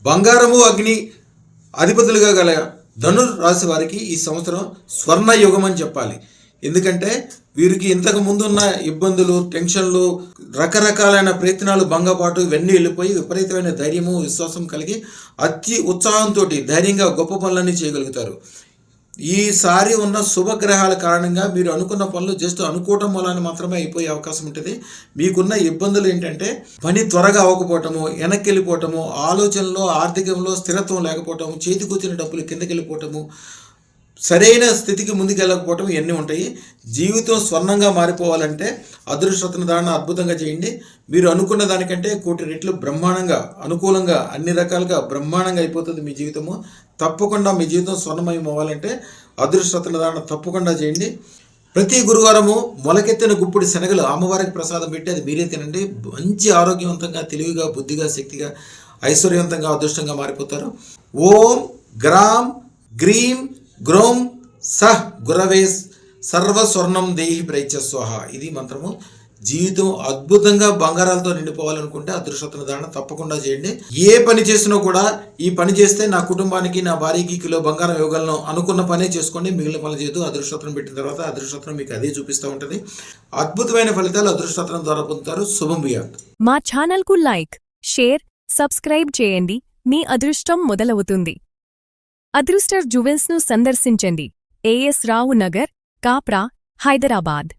బంగారము అగ్ని అధిపతులుగా గల ధనుర్ రాశి వారికి ఈ సంవత్సరం స్వర్ణ యుగం అని చెప్పాలి. ఎందుకంటే వీరికి ఇంతకు ముందున్న ఇబ్బందులు, టెన్షన్లు, రకరకాలైన ప్రయత్నాలు, భంగపాటు ఇవన్నీ వెళ్ళిపోయి విపరీతమైన ధైర్యము, విశ్వాసం కలిగి అతి ఉత్సాహంతో ధైర్యంగా గొప్ప పనులన్నీ చేయగలుగుతారు. ఈసారి ఉన్న శుభగ్రహాల కారణంగా మీరు అనుకున్న పనులు జస్ట్ అనుకోవటం వలన మాత్రమే అయిపోయే అవకాశం ఉంటుంది. మీకున్న ఇబ్బందులు ఏంటంటే పని త్వరగా అవ్వకపోవటము, వెనక్కి వెళ్ళిపోవటము, ఆలోచనలో ఆర్థికంలో స్థిరత్వం లేకపోవటము, చేతికొచ్చిన డబ్బులు కిందకి వెళ్ళిపోవటము, సరైన స్థితికి ముందుకెళ్ళకపోవటం ఇవన్నీ ఉంటాయి. జీవితం స్వర్ణంగా మారిపోవాలంటే అదృష్టరత్న ధారణ అద్భుతంగా చేయండి. మీరు అనుకున్న దానికంటే 1,000 రెట్లు బ్రహ్మాండంగా, అనుకూలంగా, అన్ని రకాలుగా బ్రహ్మాండంగా అయిపోతుంది మీ జీవితము. తప్పకుండా మీ జీవితం స్వర్ణమయం అవ్వాలంటే అదృష్టరత్న ధారణ తప్పకుండా చేయండి. ప్రతి గురువారము మొలకెత్తిన గుప్పుడు శనగలు అమ్మవారికి ప్రసాదం పెట్టి అది మీరే తినండి. మంచి ఆరోగ్యవంతంగా, తెలివిగా, బుద్ధిగా, శక్తిగా, ఐశ్వర్యవంతంగా, అదృష్టంగా మారిపోతారు. ఓం గ్రామ్ గ్రీం గ్రోం సహ్ గురవే సర్వస్వర్ణం దేహి ప్రైత్య స్వాహ. ఇది మంత్రము. జీవితం అద్భుతంగా బంగారాలతో నిండిపోవాలనుకుంటే అదృష్టరత్న ధారణ తప్పకుండా చేయండి. ఏ పని చేసినా కూడా ఈ పని చేస్తే నా కుటుంబానికి, నా భార్యకి కిలో బంగారం ఇవ్వగలను అనుకున్న పనే చేసుకోండి. మిగిలిన పనులు చేయదు. అదృష్టరత్నం పెట్టిన తర్వాత అదృష్టరత్నం మీకు అదే చూపిస్తూ ఉంటుంది. అద్భుతమైన ఫలితాలు అదృష్టరత్నం ద్వారా పొందుతారు. శుభం భూయాత్. మా ఛానల్కు లైక్, షేర్, సబ్స్క్రైబ్ చేయండి. మీ అదృష్టం మొదలవుతుంది. అదృష్ట జ్యువెల్స్ను సందర్శించండి. ఏఎస్ రావు నగర్, కాప్రా, హైదరాబాద్.